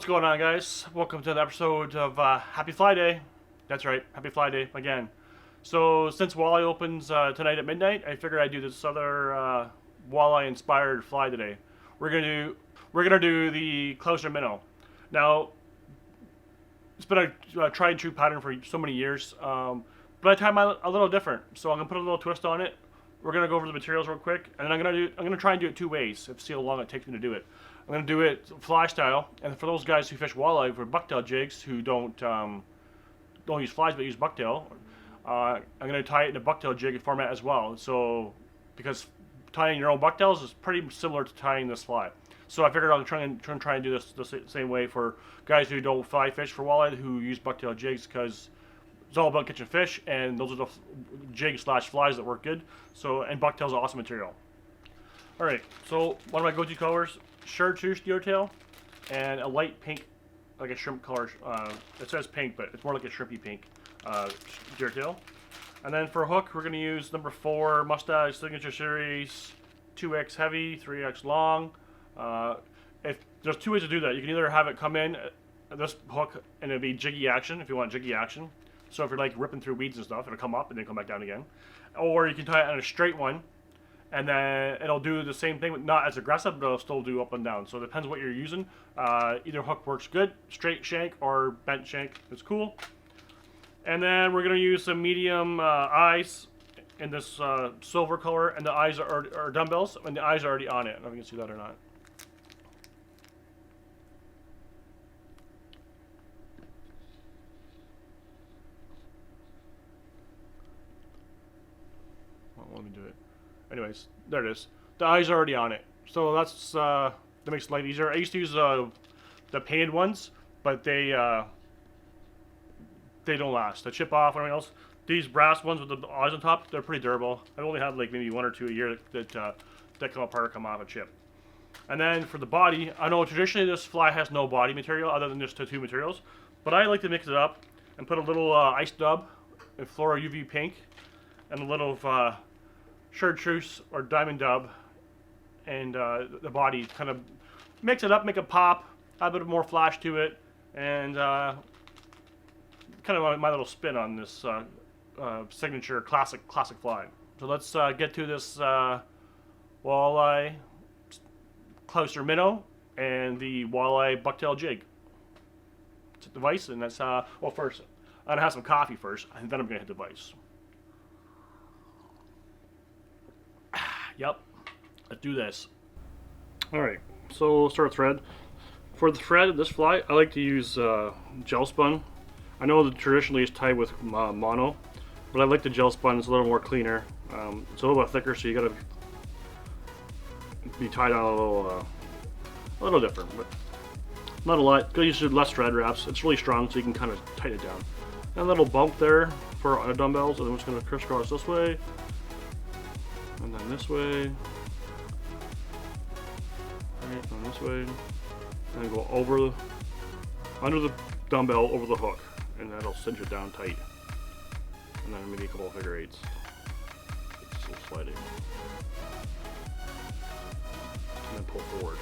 What's going on, guys? Welcome to the episode of Happy Fly Day. That's right, Happy Fly Day again. So since Walleye opens tonight at midnight, I figured I'd do this other Walleye-inspired fly today. We're gonna do the clouser minnow. Now, it's been a tried and true pattern for so many years, but I tie mine a little different. So I'm gonna put a little twist on it. We're gonna go over the materials real quick, and I'm gonna try and do it two ways. See how long it takes me to do it. I'm gonna do it fly style, and for those guys who fish walleye for bucktail jigs who don't use flies but use bucktail, I'm gonna tie it in a bucktail jig format as well. So because tying your own bucktails is pretty similar to tying this fly. So I figured I'll try and do this the same way for guys who don't fly fish for walleye who use bucktail jigs, because it's all about catching fish, and those are the jigs / flies that work good. So, and bucktail's an awesome material. All right, so one of my go-to colors: chartreuse deer tail, and a light pink, like a shrimp color. It says pink, but it's more like a shrimpy pink deer tail. And then for a hook, we're going to use number 4 Mustache Signature Series, 2X heavy, 3X long. If there's two ways to do that. You can either have it come in this hook and it'll be jiggy action if you want jiggy action. So if you're like ripping through weeds and stuff, it'll come up and then come back down again. Or you can tie it on a straight one, and then it'll do the same thing, not as aggressive, but it'll still do up and down. So it depends what you're using. Either hook works good, straight shank or bent shank is cool. And then we're going to use some medium eyes in this silver color, and the eyes are dumbbells, and the eyes are already on it. I don't know if you can see that or not. Well, let me do it. Anyways, there it is. The eyes are already on it, so that makes it light easier. I used to use the painted ones, but they don't last. They chip off and everything else. These brass ones with the eyes on top, they're pretty durable. I've only had like maybe 1 or 2 a year that come apart, come off, and chip. And then for the body, I know traditionally this fly has no body material other than just two materials, but I like to mix it up and put a little ice dub in Flora UV pink, and a little chartreuse or diamond dub, and the body, kind of mix it up, make it pop, add a bit more flash to it, and kind of my little spin on this signature classic fly. So let's get to this walleye clouser minnow and the walleye bucktail jig. Let's hit the vise, and that's well, first I'm gonna have some coffee first, and then I'm gonna hit the vise. Yep, let's do this. Alright, so we'll start with thread. For the thread of this fly, I like to use gel spun. I know that traditionally it's tied with mono, but I like the gel spun. It's a little more cleaner. It's a little bit thicker, so you gotta be tied on a little different, but not a lot. Gotta use less thread wraps. It's really strong, so you can kind of tighten it down. And a little bump there for our dumbbells, and I'm just gonna crisscross this way, and then this way, right, and this way, and go over under the dumbbell over the hook, and that'll cinch it down tight. And then maybe a couple of figure eights. It's still sliding. And then pull forward.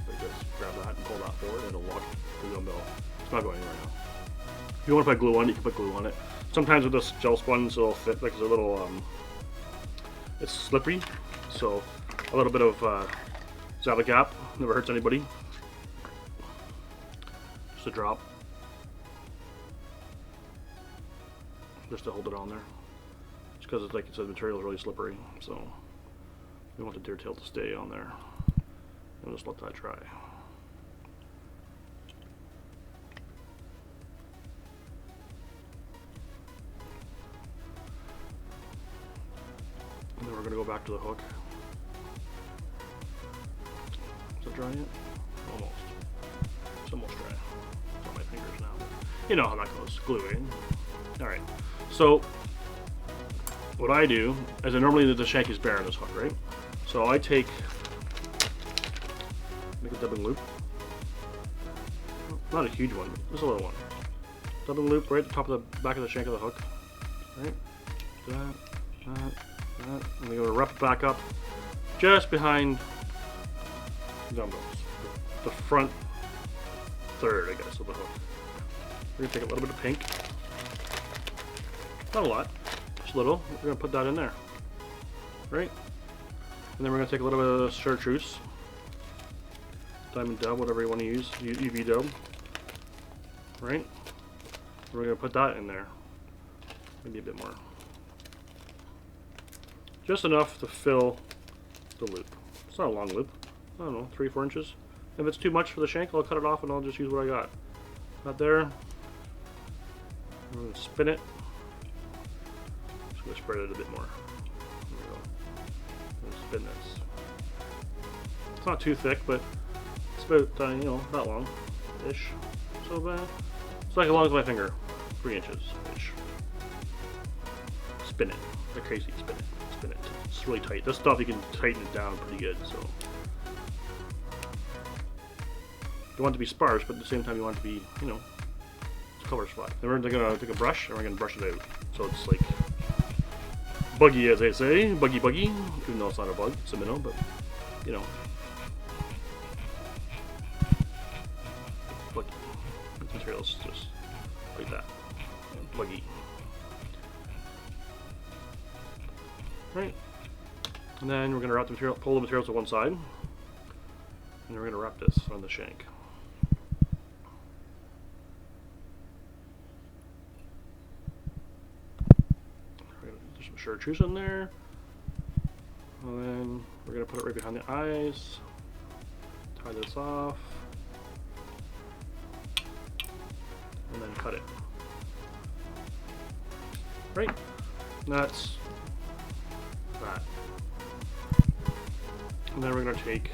Like this. Grab that and pull that forward, and it'll lock the dumbbell. It's not going anywhere now. If you want to put glue on it, you can put glue on it. Sometimes with this gel sponge, it'll fit, like it's a little, it's slippery. So a little bit of Zaba Gap never hurts anybody. Just a drop. Just to hold it on there. Just because it's like it said, the material is really slippery, so we want the deer tail to stay on there. And just let that dry. And then we're going to go back to the hook. Is it dry yet? Almost. It's almost dry. It's on my fingers now. You know how that goes. Gluing. Alright. So what I do is normally the shank is bare on this hook, right? So I make a dubbing loop. Not a huge one, just a little one. Dubbing loop right at the top of the back of the shank of the hook. Right? That. And we're going to wrap it back up just behind the dumbbells. The front third, I guess, of the hook. We're gonna take a little bit of pink. Not a lot, just a little. We're gonna put that in there, right? And then we're gonna take a little bit of chartreuse, diamond dub, whatever you want to use, UV dub, right? We're gonna put that in there, maybe a bit more, just enough to fill the loop. It's not a long loop. I don't know, 3-4 inches. If it's too much for the shank, I'll cut it off and I'll just use what I got. Not there. I'm gonna spin it. Just gonna spread it a bit more. There we go. I'm gonna spin this. It's not too thick, but it's about you know, not long-ish. So it's like as long as my finger, 3 inches-ish. Spin it, like crazy. Spin it, spin it. It's really tight. This stuff you can tighten it down pretty good. So you want it to be sparse, but at the same time you want it to be, you know, color spot. Then we're gonna take a brush and we're gonna brush it out. So it's like buggy, as they say, buggy, even though it's not a bug, it's a minnow, but you know, buggy. The material's just like that, buggy. Right, and then we're gonna wrap the material, pull the material to one side, and we're gonna wrap this on the shank. There's some chartreuse in there, and then we're gonna put it right behind the eyes. Tie this off, and then cut it. Right, and that's that. And then we're gonna take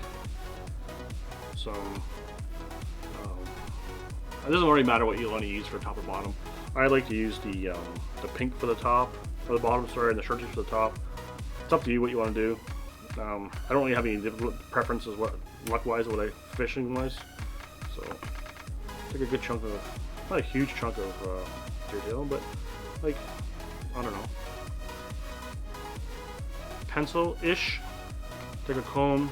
some. It doesn't really matter what you want to use for top or bottom. I like to use the pink for the top, or the bottom, sorry, and the chartreuse for the top. It's up to you what you want to do. I don't really have any preferences luck-wise, what I fishing-wise. So take a good chunk of, not a huge chunk of deer tail, but like, I don't know, pencil-ish. Take a comb.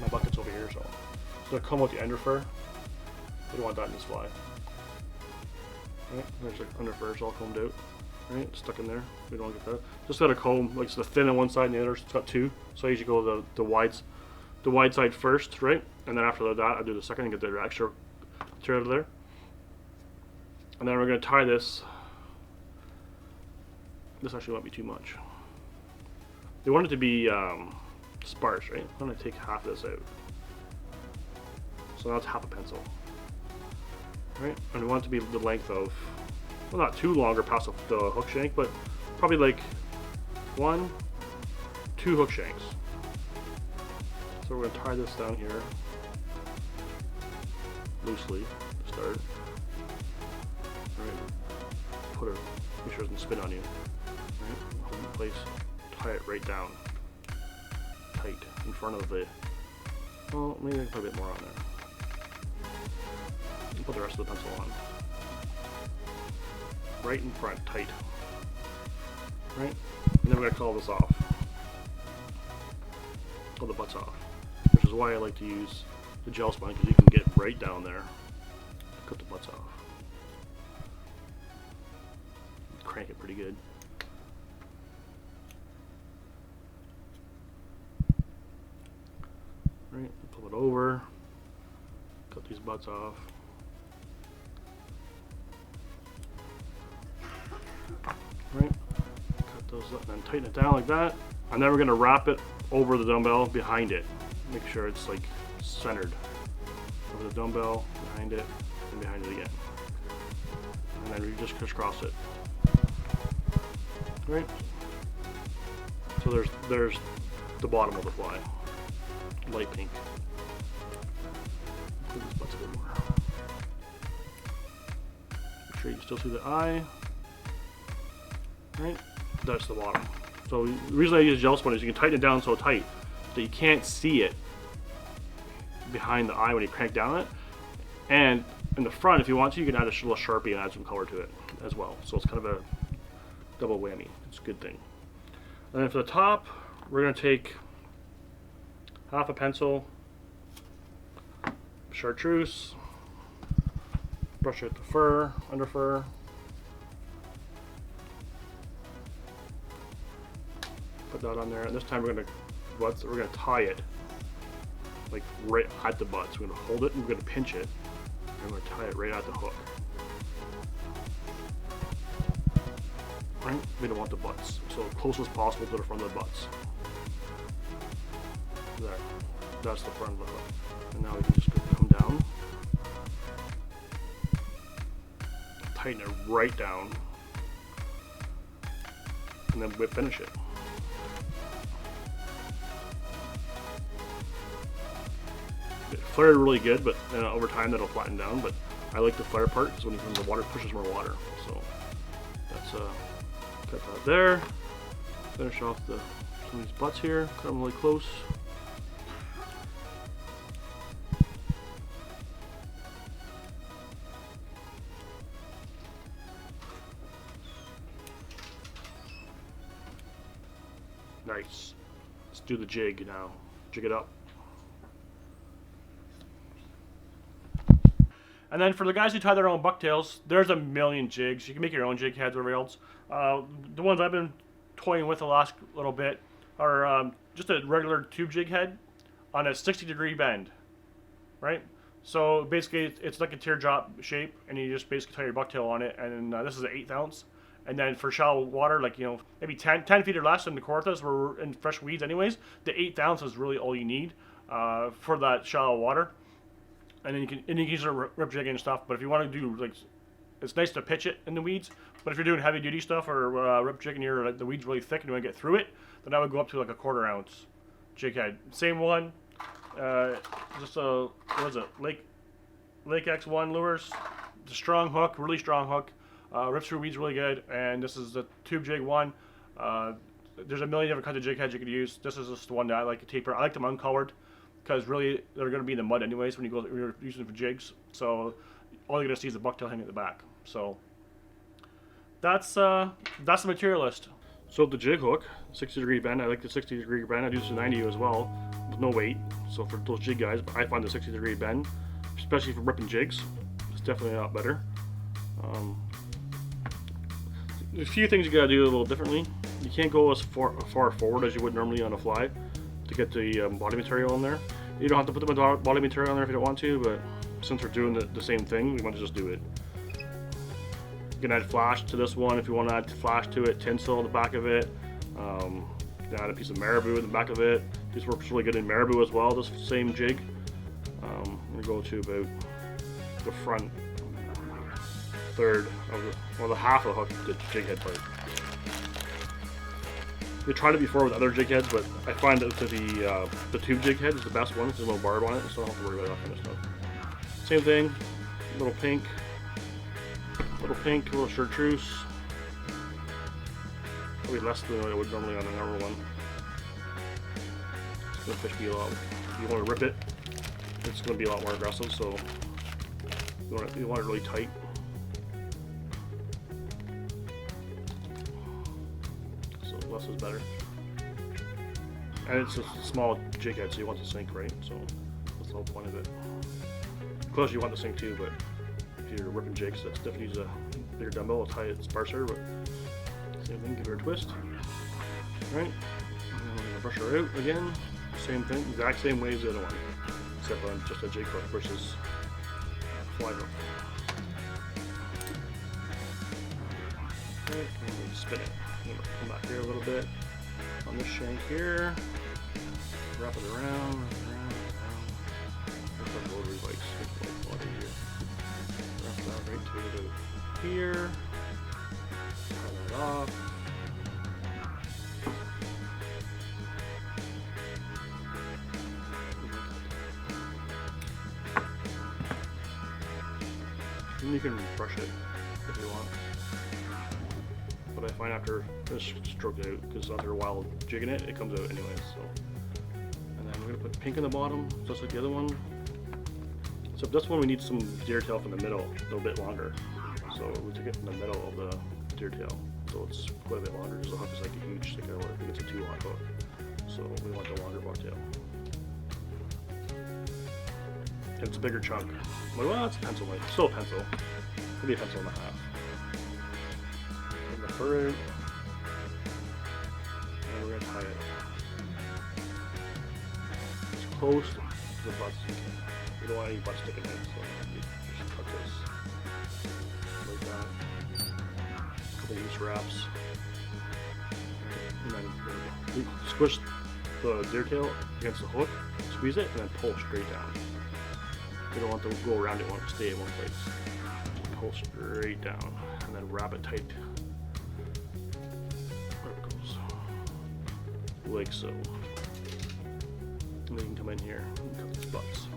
My bucket's over here, so I'm gonna comb out the underfur. We don't want that in this fly. Right, there's the underfur, it's all combed out. Right, stuck in there. We don't want to get that. Just got a comb, like it's the thin on one side and the other. It's got two, so I usually go the wide side first, right, and then after that I do the second and get the extra material there. And then we're gonna tie this. This actually won't be too much. They want it to be sparse, right? I'm gonna take half of this out. So now it's half a pencil. Right? And we want it to be the length of, well, not too long or past the hook shank, but probably like 1, 2 hook shanks. So we're gonna tie this down here loosely to start. Right? Put it, make sure it doesn't spin on you. Right? Hold it in place. Tie it right down, tight in front of the. Well, maybe I can put a bit more on there. And put the rest of the pencil on. Right in front, tight. Right, and then we're gonna call this off. Pull the butts off, which is why I like to use the gel spine, because you can get right down there. Cut the butts off. Crank it pretty good. Right, pull it over, cut these butts off. Right, cut those up and then tighten it down like that. And then we're gonna wrap it over the dumbbell behind it. Make sure it's like centered. Over the dumbbell, behind it, and behind it again. And then we just crisscross it. Right? So there's the bottom of the fly. Light pink. Put these butts a bit more. Make sure you can still see the eye. Right? That's the bottom. So the reason I use gel spun is you can tighten it down so tight that you can't see it behind the eye when you crank down it. And in the front, if you want to, you can add a little Sharpie and add some color to it as well. So it's kind of a double whammy. It's a good thing. And then for the top, we're going to take half a pencil, chartreuse, brush out the fur, under fur. Put that on there, and this time we're gonna tie it like right at the butts. We're gonna hold it and we're gonna pinch it, and we're gonna tie it right at the hook. Right? We don't want the butts, so close as possible to the front of the butts. There, that's the front of the hook. And now we can just come down, tighten it right down, and then we finish it. It flared really good, but over time that'll flatten down. But I like the flare part, so when the water pushes more water. So that's cut that there. Finish off some of these butts here. Cut them really close. Nice. Let's do the jig now. Jig it up. And then for the guys who tie their own bucktails, there's a million jigs. You can make your own jig heads or rails. The ones I've been toying with the last little bit are just a regular tube jig head on a 60-degree bend, right? So basically it's like a teardrop shape, and you just basically tie your bucktail on it, and this is an 1/8 ounce. And then for shallow water, like, you know, maybe 10 feet or less in the Kawarthas, where we're in fresh weeds anyways, the 1/8 ounce is really all you need for that shallow water. And then you can use a rip jigging and stuff. But if you want to do, like, it's nice to pitch it in the weeds. But if you're doing heavy duty stuff or rip jigging, you're like, the weeds really thick and you want to get through it, then I would go up to like a 1/4 ounce jig head. Same one, just a, what is it, Lake X1 lures. It's a strong hook, really strong hook. Rips through weeds really good. And this is the tube jig one. There's a million different kinds of jig heads you could use. This is just the one that I like to taper. I like them uncolored, because really they're going to be in the mud anyways when you're using them for jigs. So all you're going to see is the bucktail hanging at the back. So that's the material list. So the jig hook, 60-degree bend. I like the 60-degree bend. I do some 90 as well, with no weight. So for those jig guys, I find the 60-degree bend, especially for ripping jigs, it's definitely a lot better. There's a few things you got to do a little differently. You can't go as far forward as you would normally on a fly to get the body material in there. You don't have to put the body material on there if you don't want to, but since we're doing the same thing, we want to just do it. You can add flash to this one if you want to add flash to it, tinsel on the back of it. You can add a piece of marabou in the back of it. This works really good in marabou as well, this same jig. I'm going to go to about the front third of the half of the hook, the jig head part. We tried it before with other jig heads, but I find that the tube jig head is the best one. There's no barb on it, so I don't have to worry about that kind of stuff. Same thing, little pink, little chartreuse. Probably less than what I would normally on a normal one. It's going to fish be a lot. If you want to rip it, it's going to be a lot more aggressive, so you want it really tight. Less is better. And it's a small jig head, so you want to sink, right? So that's the whole point of it. Of course you want to sink too, but if you're ripping jigs, that's definitely use a bigger dumbbell. I'll tie it sparser, but same thing, give her a twist. Right? And then we're gonna brush her out again. Same thing, exact same way as the other one, except on just a jig hook versus fly hook. Right, and we spin it. Come back here a little bit on this shank here. Wrap it around. That's our rotary bikes. It's a lot easier. Wrap that right to about here. Tie that off. And you can brush it if you want. But I find after just stroke it out, because after a while jigging it, it comes out anyways. So, and then we're gonna put pink in the bottom, just like the other one. So this one we need some deer tail from the middle, a little bit longer. So we took it from the middle of the deer tail, so it's quite a bit longer. Because the hook is like a huge stick. I think it's a 2-aught hook, so we want the longer bucktail. And it's a bigger chunk. I'm like, well, it's a pencil length, still a pencil. maybe a pencil and a half. Bring the fur out, and we're gonna tie it as close to the butts as you can. We don't want any butts sticking in, so you just cut this like that. A couple loose wraps, and then you squish the deer tail against the hook, squeeze it, and then pull straight down. You don't want to go around it, you want it to stay in one place. Pull straight down, and then wrap it tight. There it goes. Like so. And then you can come in here and cut these butts.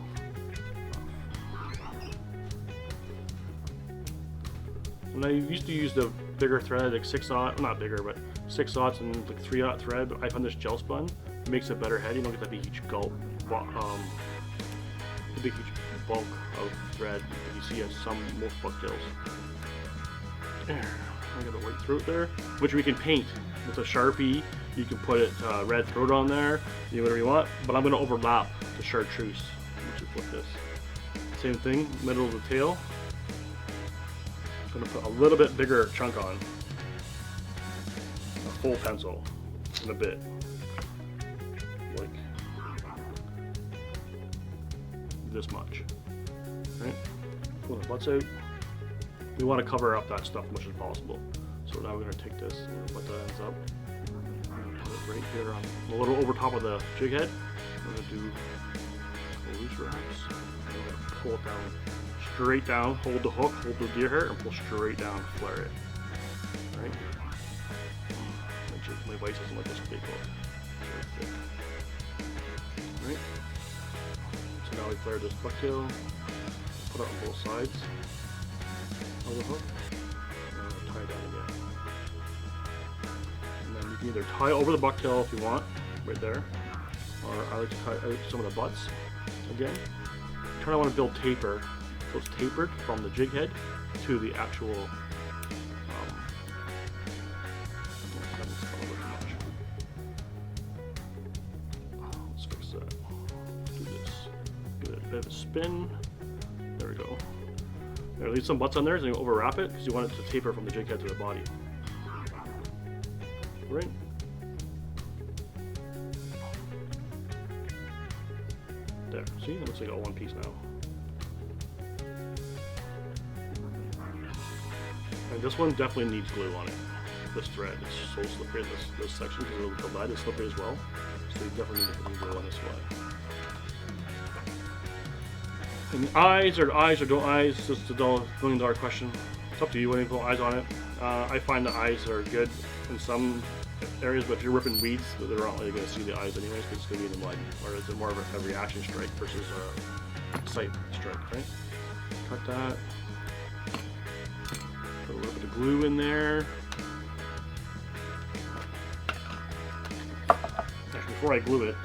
And I used to use the bigger thread, like 6/0, not bigger, but 6/0 and like 3/0 thread, but I found this gel spun. It makes a better head. You don't get that big huge gulp, the big huge bulk of thread that you see as most bucktails. There, I got the white throat there, which we can paint with a Sharpie. You can put it red throat on there, do whatever you want. But I'm going to overlap the chartreuse, which is like this. Same thing, middle of the tail. I'm going to put a little bit bigger chunk on, a full pencil, and a bit. Like this much, right? Pull the butts out. We want to cover up that stuff as much as possible. So now we're going to take this and what that ends up. I'm going to put it right here on a little over top of the jig head. I'm going to do loose wraps. And we're going to pull it down, straight down. Hold the hook, hold the deer hair, and pull straight down. Flare it. Right? My vice isn't like this big hook. It's very thick. Right? So now we flare this bucktail, put it on both sides of the hook, and tie it down again. And then you can either tie over the bucktail if you want, right there, or I like to tie out some of the butts again. You kind of want to build taper, so it's tapered from the jig head to the actual. Let's fix that. Do this. Give it a bit of a spin. There we go. There, leave some butts on there, so you overwrap it because you want it to taper from the jig head to the body. Right? There. See, it looks like all one piece now. And this one definitely needs glue on it. This thread is so slippery. This section, because the lead is slippery as well. So you definitely need to put glue on this way. And eyes or don't eyes, just a $1 million question. It's up to you when you put eyes on it. I find the eyes are good in some areas, but if you're ripping weeds, they're not really going to see the eyes anyways because it's going to be in the mud. Or is it more of a reaction strike versus a sight strike, right? Cut that. Put a little bit of glue in there. Actually, before I glue it,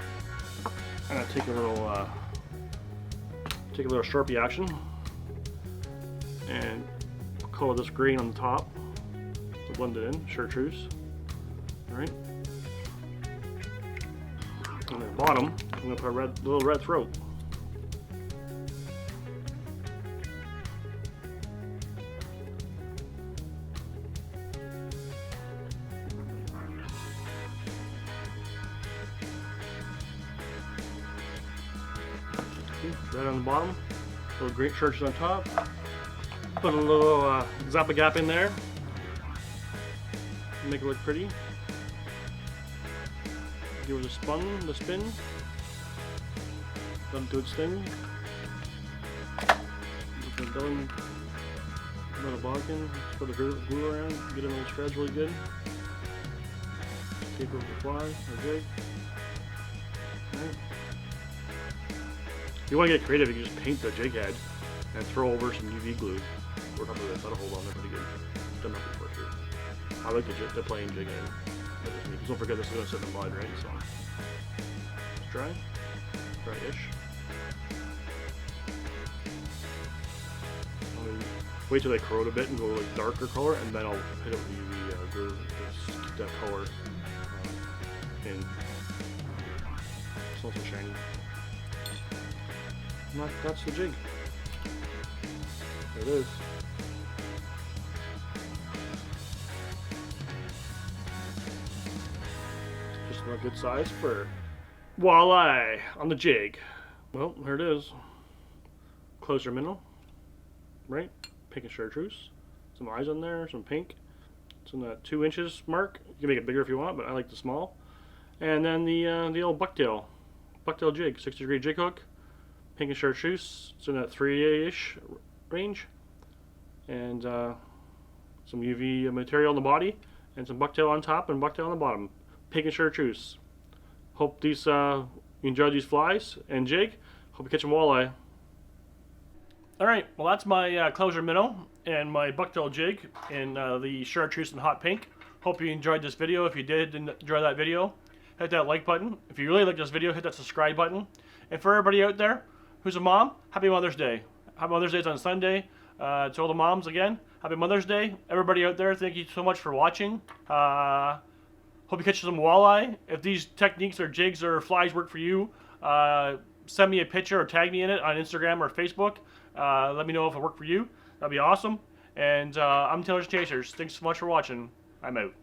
I'm going to take a little Sharpie action and color this green on the top to blend it in, chartreuse. Alright. And at the bottom, I'm going to put a little red throat. Red on the bottom, a little green chartreuse on top. Put a little Zappa Gap in there, make it look pretty. Give it a spin, let it do its thing. Put a little bodkin, put the glue around, get it on the threads really good. Tape over the fly, or jig. Right. If you want to get creative, you can just paint the jig head and throw over some UV glue. Or something like that. That'll hold on there pretty good. Done that before too. I like the plain jig head. Because don't forget this is going to sit in the mud, right? So it's dry. Dry-ish. Wait till they corrode a bit and go like darker color, and then I'll hit it with UV glue to keep that color in. It's also shiny. And that's the jig. There it is. Still a good size for walleye on the jig. Well, there it is. Closer minnow. Right? Pink and chartreuse. Some eyes on there, some pink. It's in that 2 inches mark. You can make it bigger if you want, but I like the small. And then the old bucktail jig, 60-degree jig hook, pink and chartreuse. It's in that 3-ish range, and some UV material on the body, and some bucktail on top and bucktail on the bottom. Pink and chartreuse. Hope these you enjoyed these flies and jig. Hope you catch some walleye. All right, well that's my clouser minnow and my bucktail jig in the chartreuse and hot pink. Hope you enjoyed this video. If you did enjoy that video, hit that like button. If you really like this video, hit that subscribe button. And for everybody out there who's a mom, happy Mother's Day. Happy Mother's Day is on Sunday. To all the moms again, happy Mother's Day. Everybody out there, thank you so much for watching. Hope you catch some walleye. If these techniques or jigs or flies work for you, send me a picture or tag me in it on Instagram or Facebook. Let me know if it worked for you. That'd be awesome. And I'm Taylor's Chasers. Thanks so much for watching. I'm out.